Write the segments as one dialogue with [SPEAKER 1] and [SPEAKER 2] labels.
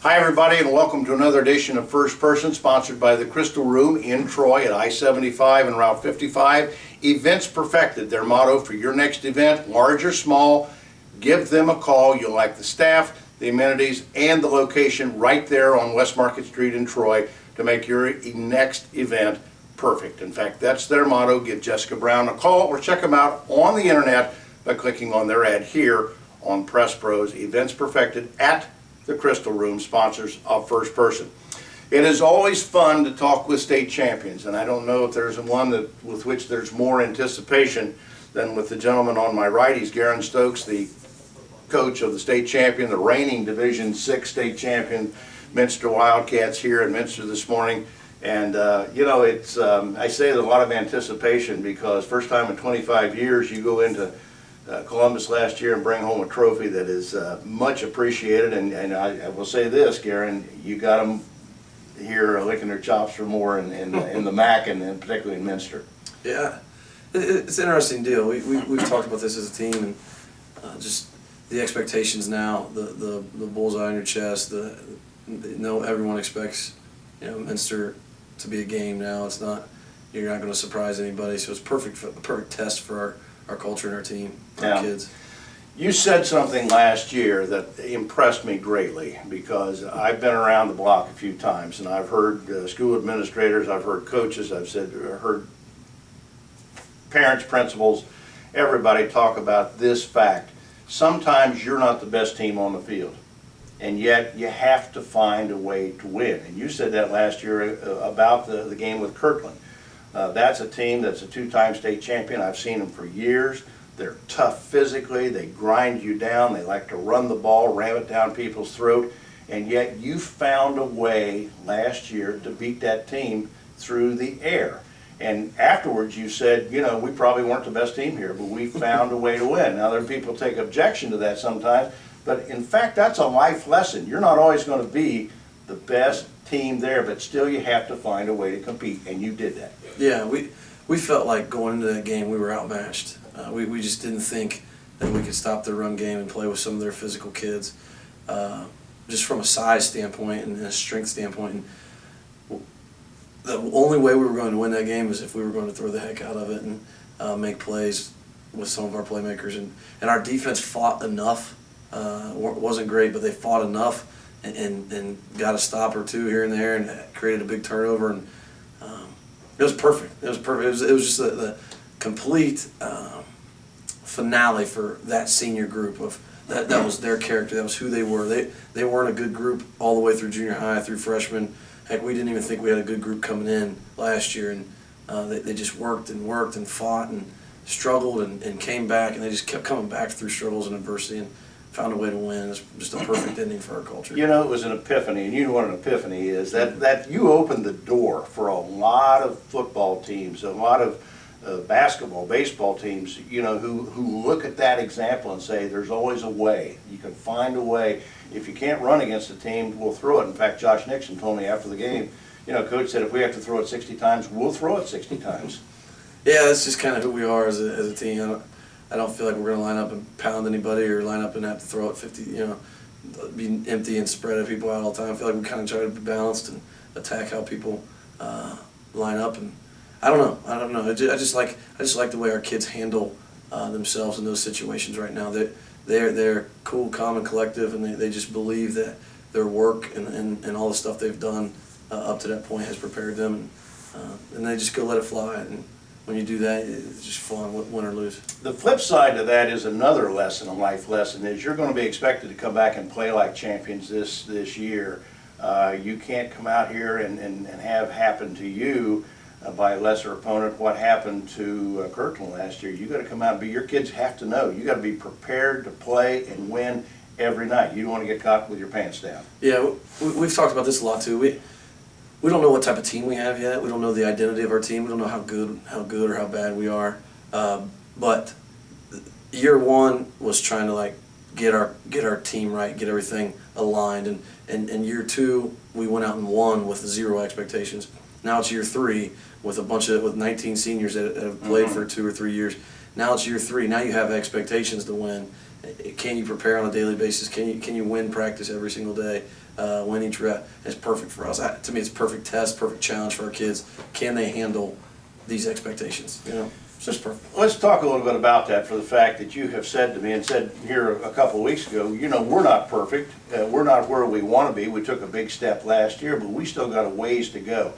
[SPEAKER 1] Hi everybody, and welcome to another edition of First Person, sponsored by the Crystal Room in Troy at I-75 and Route 55. Events perfected, their motto for your next event, large or small. Give them a call. You'll like the staff, the amenities, and the location right there on West Market Street in Troy to make your next event perfect. In fact, that's their motto. Give Jessica Brown a call or check them out on the internet by clicking on their ad here on Press Pros. Events perfected at the Crystal Room, sponsors of First Person. It is always fun to talk with state champions, and I don't know if there's one with which there's more anticipation than with the gentleman on my right. He's Geron Stokes, the coach of the state champion, the reigning Division 6 state champion, MINSTER WILDCATS, here in Minster this morning. And you know, it's I say there's a lot of anticipation because first time in 25 years you go into Columbus last year and bring home a trophy that is much appreciated, and I will say this, Geron, you got them here licking their chops for more in the MAC and particularly in Minster.
[SPEAKER 2] Yeah, it's an interesting deal. We've talked about this as a team, and just the expectations now, the bullseye on your chest. Everyone expects Minster to be a game now. It's not, you're not going to surprise anybody. So it's perfect test for our culture and our team, our kids.
[SPEAKER 1] You said something last year that impressed me greatly because I've been around the block a few times and I've heard school administrators, I've heard coaches, I've heard parents, principals, everybody talk about this fact. Sometimes you're not the best team on the field, and yet you have to find a way to win. And you said that last year about the game with Kirtland. That's a team that's a two-time state champion. I've seen them for years. They're tough physically. They grind you down. They like to run the ball, ram it down people's throat. And yet you found a way last year to beat that team through the air. And afterwards you said, we probably weren't the best team here, but we found a way to win. Now there are people who take objection to that sometimes, but in fact that's a life lesson. You're not always going to be the best team there, but still you have to find a way to compete, and you did that.
[SPEAKER 2] Yeah, we felt like going into that game we were outmatched. We just didn't think that we could stop their run game and play with some of their physical kids, just from a size standpoint and a strength standpoint. And the only way we were going to win that game was if we were going to throw the heck out of it and make plays with some of our playmakers. And our defense fought enough. Wasn't great, but they fought enough and got a stop or two here and there and created a big turnover. And it was perfect. It was perfect. It was just the complete finale for that senior group. That was their character. That was who they were. They weren't a good group all the way through junior high, through freshman. Heck, we didn't even think we had a good group coming in last year, and they just worked and fought and struggled and came back, and they just kept coming back through struggles and adversity and found a way to win. It's just a perfect ending for our culture.
[SPEAKER 1] It was an epiphany, and you know what an epiphany is. That you opened the door for a lot of football teams, a lot of basketball, baseball teams, who look at that example and say, there's always a way. You can find a way. If you can't run against a team, we'll throw it. In fact, Josh Nixon told me after the game, Coach said, if we have to throw it 60 times, we'll throw it 60 times.
[SPEAKER 2] Yeah, that's just kind of who we are as a team. I don't feel like we're going to line up and pound anybody or line up and have to throw it 50, be empty and spread people out all the time. I feel like we kind of try to be balanced and attack how people line up. And I don't know. I just like the way our kids handle themselves in those situations right now. They're cool, calm, and collective, and they just believe that their work and all the stuff they've done up to that point has prepared them, and they just go let it fly. And when you do that, it's just fun, win or lose.
[SPEAKER 1] The flip side to that is another lesson, a life lesson, is you're going to be expected to come back and play like champions this year. You can't come out here and have happen to you by a lesser opponent what happened to Kirtland last year. You got to come out and your kids have to know. You got to be prepared to play and win every night. You don't want to get caught with your pants down.
[SPEAKER 2] Yeah, we've talked about this a lot too. We don't know what type of team we have yet. We don't know the identity of our team. We don't know how good or how bad we are. But year one was trying to get our team right, get everything aligned. And year two, we went out and won with zero expectations. Now it's year three with 19 seniors that have played for 2 or 3 years. Now it's year three. Now you have expectations to win. Can you prepare on a daily basis? Can you win practice every single day? win each rep. It's perfect for us. To me, it's a perfect test, perfect challenge for our kids. Can they handle these expectations? You know, it's just perfect.
[SPEAKER 1] Let's talk a little bit about that, for the fact that you have said to me and said here a couple of weeks ago, you know, we're not perfect. We're not where we want to be. We took a big step last year, but we still got a ways to go.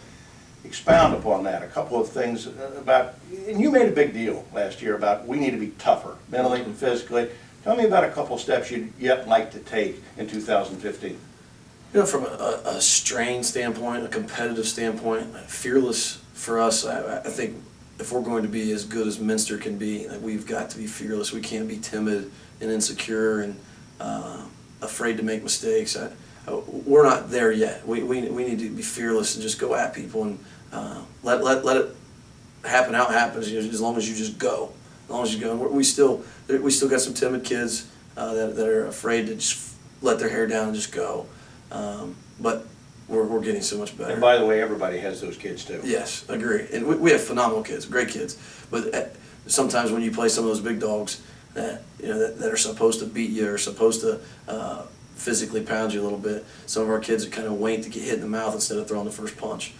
[SPEAKER 1] Expound upon that. A couple of things about, and you made a big deal last year about we need to be tougher, mentally and physically. Tell me about a couple of steps you'd yet like to take in 2015.
[SPEAKER 2] You know, from a strain standpoint, a competitive standpoint, fearless for us, I think if we're going to be as good as Minster can be, we've got to be fearless. We can't be timid and insecure and afraid to make mistakes. We're not there yet. We need to be fearless and just go at people and let it happen how it happens. You know, as long as you just go, as long as you go. And we still got some timid kids that are afraid to just let their hair down and just go. But we're getting so much better.
[SPEAKER 1] And by the way, everybody has those kids too.
[SPEAKER 2] Yes, agree. And we have phenomenal kids, great kids. But sometimes when you play some of those big dogs that that are supposed to beat you or supposed to physically pound you a little bit, some of our kids are kind of waiting to get hit in the mouth instead of throwing the first punch.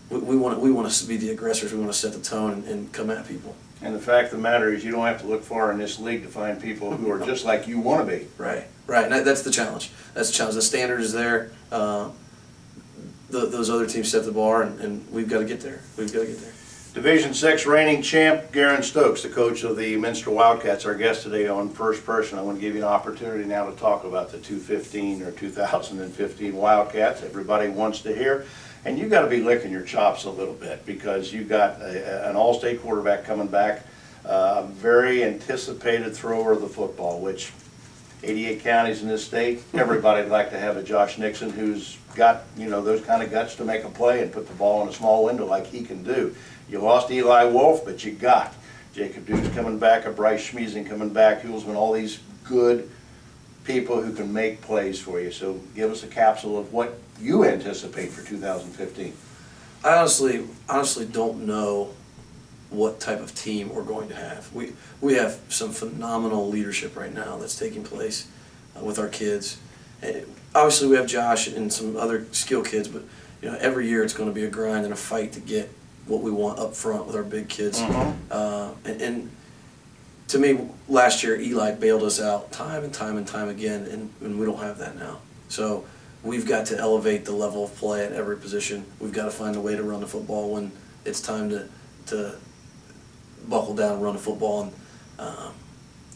[SPEAKER 2] We want to be the aggressors. We want to set the tone and come at people.
[SPEAKER 1] And the fact of the matter is, you don't have to look far in this league to find people who are just like you want to be.
[SPEAKER 2] Right. And that's the challenge. That's the challenge. The standard is there. Those other teams set the bar, and we've got to get there.
[SPEAKER 1] Division 6 reigning champ Geron Stokes, the coach of the Minster Wildcats, our guest today on First Person. I want to give you an opportunity now to talk about the 2015 Wildcats. Everybody wants to hear. And you've got to be licking your chops a little bit, because you've got an all-state quarterback coming back, a very anticipated thrower of the football, which 88 counties in this state, everybody'd like to have a Josh Nixon who's got, those kind of guts to make a play and put the ball in a small window like he can do. You lost Eli Wolf, but you got Jacob Dudes coming back, a Bryce Schmiesing coming back, Hulsman, all these good people who can make plays for you. So give us a capsule of what you anticipate for 2015.
[SPEAKER 2] I honestly don't know what type of team we're going to have. We have some phenomenal leadership right now that's taking place with our kids. Obviously we have Josh and some other skill kids, but every year it's going to be a grind and a fight to get what we want up front with our big kids. And to me, last year Eli bailed us out time and time again, and we don't have that now. So we've got to elevate the level of play at every position. We've got to find a way to run the football when it's time to buckle down and run the football. And I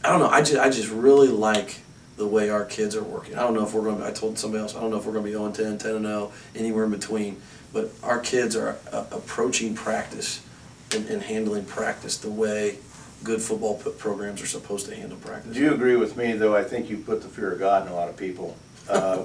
[SPEAKER 2] don't know. I just really like the way our kids are working. I don't know if we're going to. I told somebody else. I don't know if we're going to be 0-10, 10-0, anywhere in between. But our kids are approaching practice and handling practice the way good football programs are supposed to handle practice.
[SPEAKER 1] Do you agree with me, though? I think you put the fear of God in a lot of people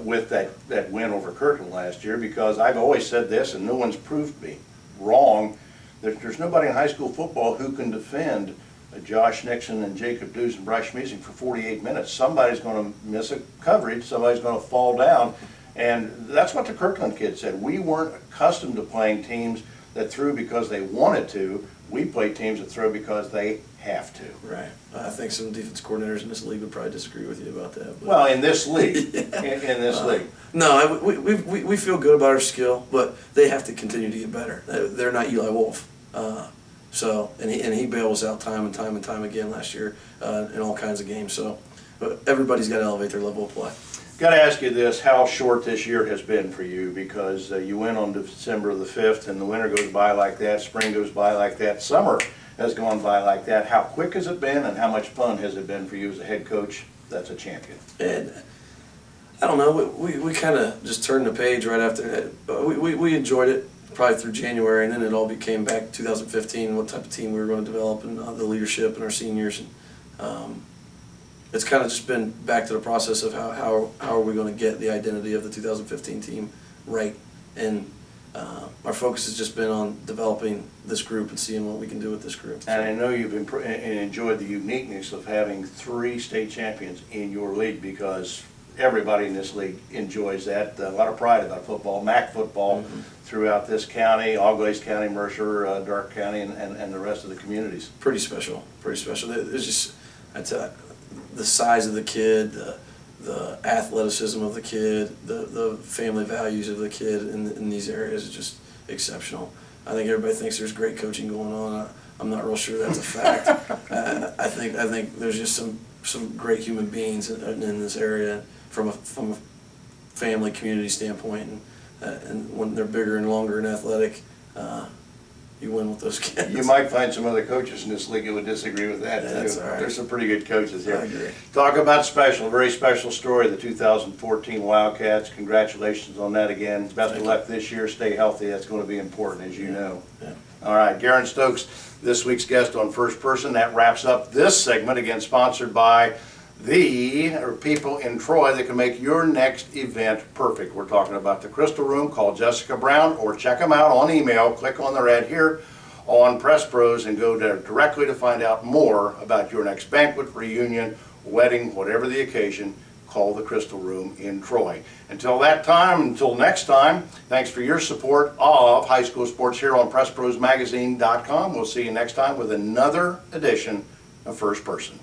[SPEAKER 1] with that win over Kirkland last year, because I've always said this, and no one's proved me wrong. There's nobody in high school football who can defend Josh Nixon and Jacob Dudes and Bryce Schmiesing for 48 minutes. Somebody's going to miss a coverage. Somebody's going to fall down. And that's what the Kirkland kids said. We weren't accustomed to playing teams that threw because they wanted to. We play teams that throw because they have to.
[SPEAKER 2] Right. I think some defense coordinators in this league would probably disagree with you about that. But.
[SPEAKER 1] Well, in this league.
[SPEAKER 2] Yeah.
[SPEAKER 1] in this league.
[SPEAKER 2] No, we feel good about our skill, but they have to continue to get better. They're not Eli Wolf. And he bails out time and time again last year in all kinds of games. So everybody's got to elevate their level of play.
[SPEAKER 1] Got to ask you this, how short this year has been for you, because you went on December the 5th, and the winter goes by like that, spring goes by like that, summer has gone by like that. How quick has it been, and how much fun has it been for you as a head coach that's a champion?
[SPEAKER 2] And I don't know, we kind of just turned the page right after that. We enjoyed it probably through January, and then it all became back 2015, what type of team we were going to develop, and the leadership and our seniors. And it's kind of just been back to the process of how are we going to get the identity of the 2015 team right. And our focus has just been on developing this group and seeing what we can do with this group.
[SPEAKER 1] And I know you've enjoyed the uniqueness of having 3 state champions in your league, because everybody in this league enjoys that. A lot of pride about football, MAC football, throughout this county, Auglaize County, Mercer, Darke County, and the rest of the communities. Pretty special.
[SPEAKER 2] There's just, I tell you, the size of the kid, the athleticism of the kid, the family values of the kid in these areas is just exceptional. I think everybody thinks there's great coaching going on. I'm not real sure that's a fact. I think there's just some great human beings in this area from a family community standpoint, and when they're bigger and longer and athletic, you win with those kids.
[SPEAKER 1] You might find some other coaches in this league who would disagree with that, too.
[SPEAKER 2] That's all right.
[SPEAKER 1] There's some pretty good coaches here.
[SPEAKER 2] I agree.
[SPEAKER 1] Talk about special, a very special story, the 2014 Wildcats. Congratulations on that again. Best of luck this year. Stay healthy. That's going to be important, as you know.
[SPEAKER 2] Yeah.
[SPEAKER 1] All right, Geron Stokes, this week's guest on First Person. That wraps up this segment, again sponsored by the people in Troy that can make your next event perfect. We're talking about the Crystal Room. Call Jessica Brown or check them out on email. Click on their ad here on Press Pros and go there directly to find out more about your next banquet, reunion, wedding, whatever the occasion. Call the Crystal Room in Troy. Until next time, thanks for your support of high school sports here on PressProsMagazine.com. We'll see you next time with another edition of First Person.